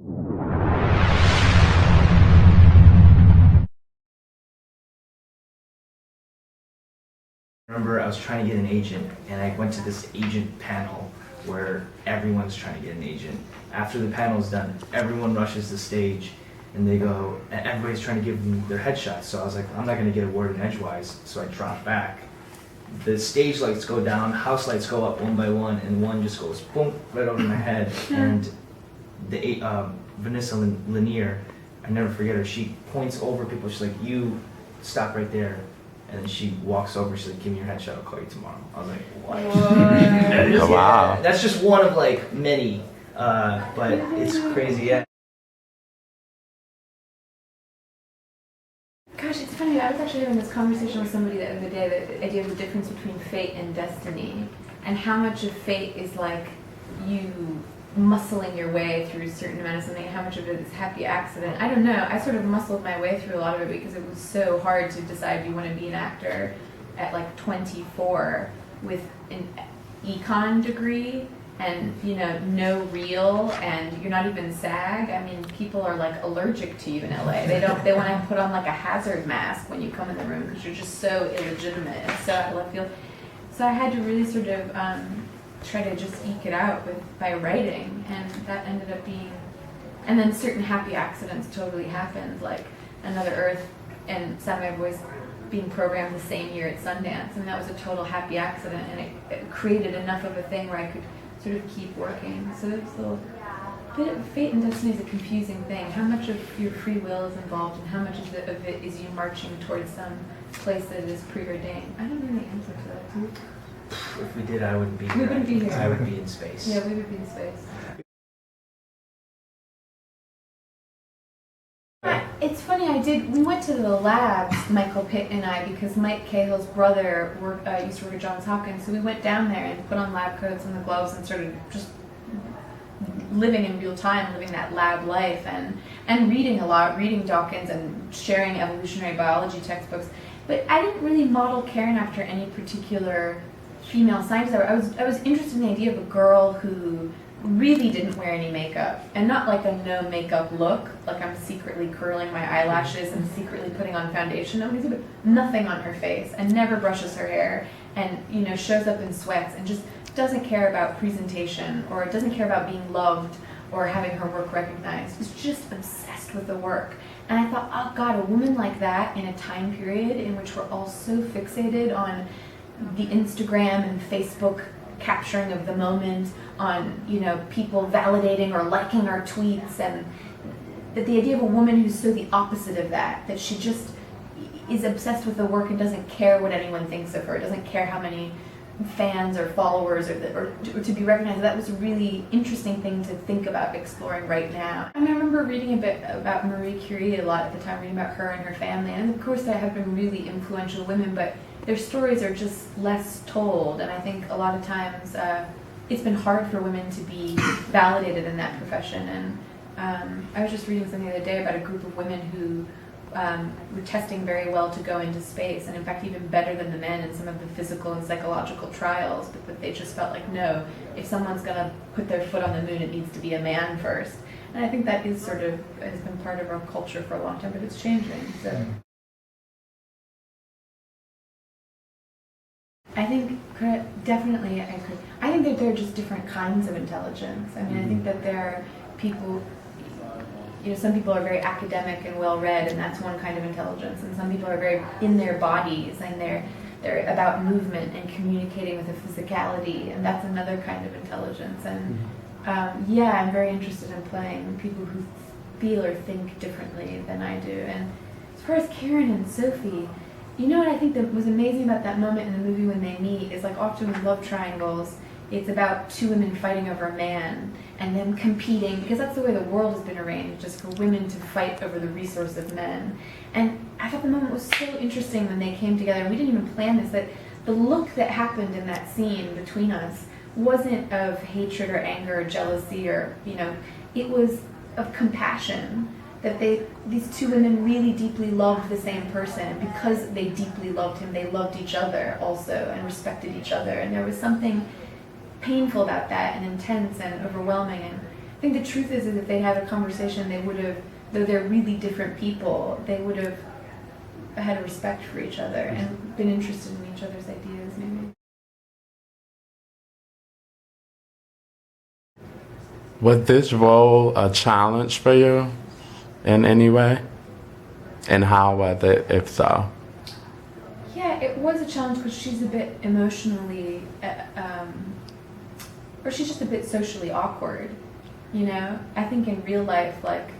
I remember I was trying to get an agent, and I went to this agent panel where everyone's trying to get an agent. After the panel's done, everyone rushes the stage, and they go, and everybody's trying to give them their headshots. So I was like, I'm not going to get a word in edgewise, so I dropped back. The stage lights go down, house lights go up one by one, and one just goes boom right over my head. And the Vanessa Lanier, I never forget her. She points over people. She's like, "You stop right there." And then she walks over, she's like, "Give me your headshot, I'll call you tomorrow." I was like, what? Oh, wow. Yeah, that's just one of like many, but it's crazy, yeah. Gosh, it's funny, I was actually having this conversation with somebody the other day, the idea of the difference between fate and destiny, and how much of fate is like you muscling your way through a certain amount of something, and how much of it is happy accident. I don't know, I sort of muscled my way through a lot of it because it was so hard to decide you want to be an actor at like 24 with an econ degree and, you know, no reel, and you're not even SAG. I mean, people are like allergic to you in LA. They want to put on like a hazard mask when you come in the room because you're just so illegitimate and so out of left field. So I had to really sort of try to just eke it out by writing, and that ended up being, and then certain happy accidents totally happened, like Another Earth and Sound My Voice being programmed the same year at Sundance, and that was a total happy accident, and it created enough of a thing where I could sort of keep working. So it's a little bit of fate and destiny is a confusing thing. How much of your free will is involved, and how much of it is you marching towards some place that is preordained? I don't know the answer to that. Do you? If we did, I wouldn't be here. We wouldn't be here. I would be in space. Yeah, we would be in space. It's funny, we went to the labs, Michael Pitt and I, because Mike Cahill's brother used to work at Johns Hopkins, so we went down there and put on lab coats and the gloves and started just living in real time, living that lab life, and reading a lot, reading Dawkins and sharing evolutionary biology textbooks. But I didn't really model Karen after any particular female scientist. I was interested in the idea of a girl who really didn't wear any makeup, and not like a no makeup look, like I'm secretly curling my eyelashes and secretly putting on foundation, but nothing on her face, and never brushes her hair, and, you know, shows up in sweats and just doesn't care about presentation, or doesn't care about being loved or having her work recognized. Is just obsessed with the work. And I thought, oh God, a woman like that in a time period in which we're all so fixated on the Instagram and Facebook capturing of the moment, on, you know, people validating or liking our tweets, and that the idea of a woman who's so the opposite of that, that she just is obsessed with the work and doesn't care what anyone thinks of her, doesn't care how many fans or followers or to be recognized. That was a really interesting thing to think about exploring right now. I mean, I remember reading a bit about Marie Curie a lot at the time, reading about her and her family, and of course there have been really influential women, but their stories are just less told, and I think a lot of times it's been hard for women to be validated in that profession. And I was just reading something the other day about a group of women who were testing very well to go into space, and in fact even better than the men in some of the physical and psychological trials, but that they just felt like, no, if someone's going to put their foot on the moon, it needs to be a man first. And I think that is sort of, has been part of our culture for a long time, but it's changing. So I think definitely I think that there are just different kinds of intelligence. I mean, I think that there are people, you know, some people are very academic and well-read, and that's one kind of intelligence, and some people are very in their bodies, and they're about movement and communicating with a physicality, and that's another kind of intelligence. And yeah, I'm very interested in playing people who feel or think differently than I do. And as far as Karen and Sophie, you know what I think that was amazing about that moment in the movie when they meet is, like, often with love triangles, it's about two women fighting over a man and them competing, because that's the way the world has been arranged, just for women to fight over the resource of men. And I thought the moment was so interesting when they came together, and we didn't even plan this, that the look that happened in that scene between us wasn't of hatred or anger or jealousy, or, you know, it was of compassion. That these two women really deeply loved the same person, and because they deeply loved him, they loved each other also and respected each other. And there was something painful about that, and intense and overwhelming. I think the truth is if they'd had a conversation, they would have, though they're really different people, they would have had a respect for each other and been interested in each other's ideas, maybe. Was this role a challenge for you in any way? And how was it, if so? Yeah, it was a challenge because she's a bit emotionally, or she's just a bit socially awkward, you know? I think in real life, like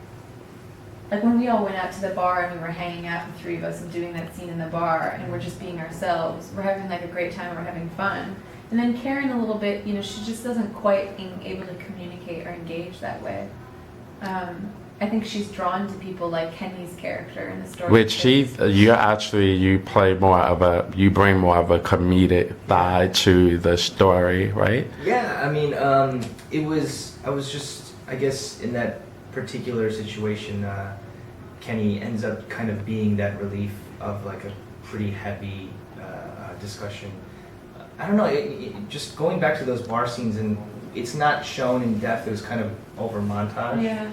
when we all went out to the bar and we were hanging out, the three of us, and doing that scene in the bar, and we're just being ourselves, we're having like a great time, we're having fun. And then Karen, a little bit, you know, she just doesn't quite able to communicate or engage that way. I think she's drawn to people like Kenny's character in the story. Which you play more of you bring more of a comedic side to the story, right? Yeah, I mean, I was just, I guess, in that particular situation, Kenny ends up kind of being that relief of like a pretty heavy discussion. I don't know, just going back to those bar scenes, and it's not shown in depth, it was kind of over montage. Yeah.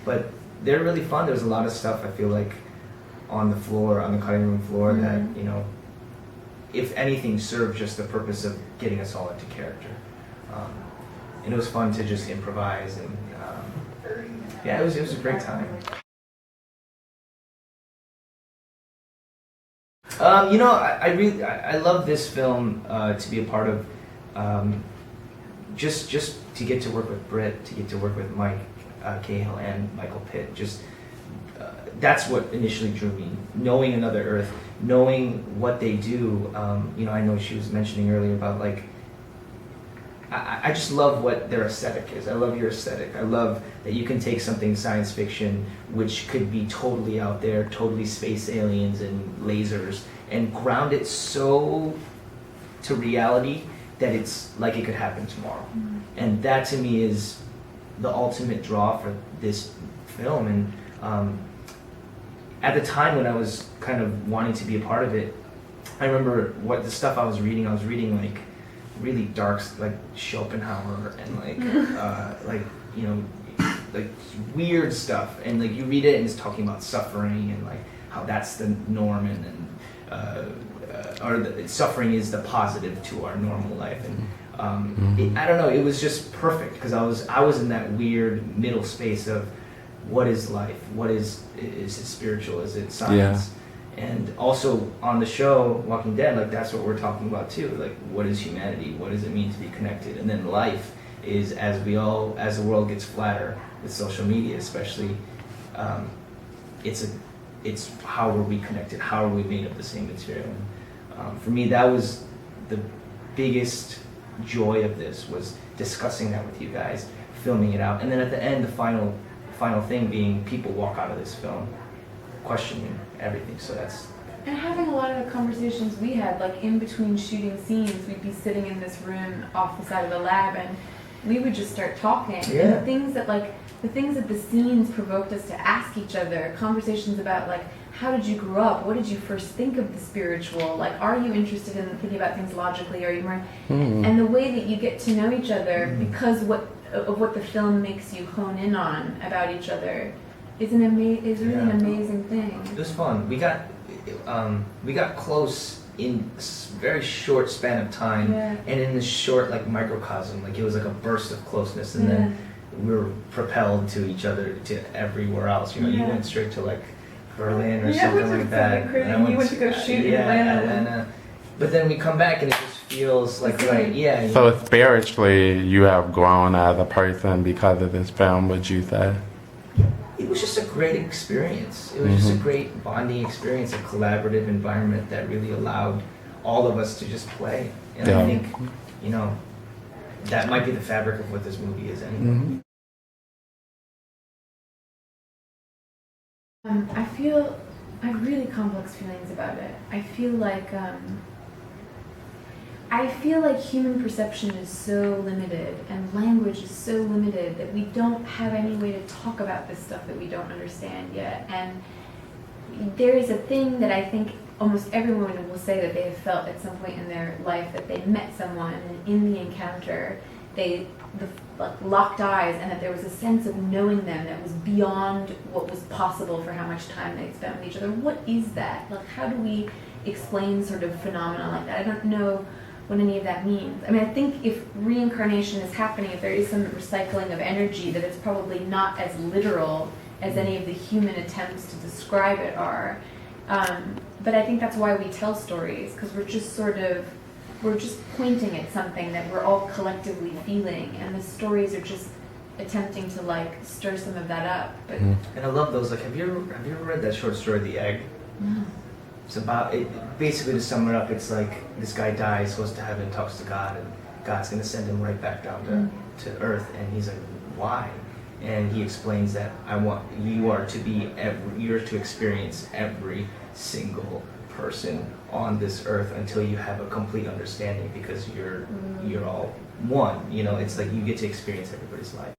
But they're really fun. There's a lot of stuff, I feel like, on the floor, on the cutting room floor, that, you know, if anything, served just the purpose of getting us all into character. And it was fun to just improvise, and yeah, it was a great time. You know, I love this film to be a part of. Just to get to work with Brit, to get to work with Mike Cahill and Michael Pitt. Just that's what initially drew me. Knowing Another Earth, knowing what they do. You know, I know she was mentioning earlier about like. I just love what their aesthetic is. I love your aesthetic. I love that you can take something science fiction, which could be totally out there, totally space aliens and lasers, and ground it so to reality that it's like it could happen tomorrow. And that to me is the ultimate draw for this film. And at the time when I was kind of wanting to be a part of it, I remember what the stuff I was reading like really dark, like Schopenhauer and like you know, like weird stuff, and like you read it and it's talking about suffering and like how that's the norm, and suffering is the positive to our normal life, and I don't know, it was just perfect because I was in that weird middle space of what is life, what is it spiritual, is it science? And also on the show Walking Dead, like that's what we're talking about too, like what is humanity, what does it mean to be connected? And then life is, as the world gets flatter with social media especially, it's how are we connected, how are we made of the same material? And, for me, that was the biggest joy of this, was discussing that with you guys, filming it out, and then at the end the final thing being people walk out of this film questioning everything. So that's, and having a lot of the conversations we had, like in between shooting scenes, we'd be sitting in this room off the side of the lab, and we would just start talking. Yeah. And the things that the scenes provoked us to ask each other, conversations about like, how did you grow up? What did you first think of the spiritual? Like, are you interested in thinking about things logically? Are you more? And the way that you get to know each other because of what the film makes you hone in on about each other is really an amazing thing. It was fun. We got close in a very short span of time, and in this short like microcosm, like it was like a burst of closeness, and then we were propelled to each other to everywhere else. You know, you went straight to like Berlin or something like that. And you went to go shoot in Atlanta. But then we come back and it just feels like right. Yeah. So spiritually, you have grown as a person because of this film, would you say? It was just a great experience. It was just a great bonding experience, a collaborative environment that really allowed all of us to just play. And I think, you know, that might be the fabric of what this movie is anyway. I have really complex feelings about it. I feel like human perception is so limited and language is so limited that we don't have any way to talk about this stuff that we don't understand yet. And there is a thing that I think almost everyone will say that they have felt at some point in their life, that they met someone, and in the encounter, the locked eyes, and that there was a sense of knowing them that was beyond what was possible for how much time they'd spent with each other. What is that? Like, how do we explain sort of phenomena like that? I don't know what any of that means. I mean, I think if reincarnation is happening, if there is some recycling of energy, that it's probably not as literal as any of the human attempts to describe it are. But I think that's why we tell stories, because we're just pointing at something that we're all collectively feeling, and the stories are just attempting to like stir some of that up. But And I love those. Like, have you ever read that short story, The Egg? no. It's about it. Basically, to sum it up, it's like this guy dies, goes to heaven, talks to God, and God's gonna send him right back down to earth. And he's like, why? And he explains that you're to experience every single person on this earth until you have a complete understanding, because you're all one. You know, it's like you get to experience everybody's life.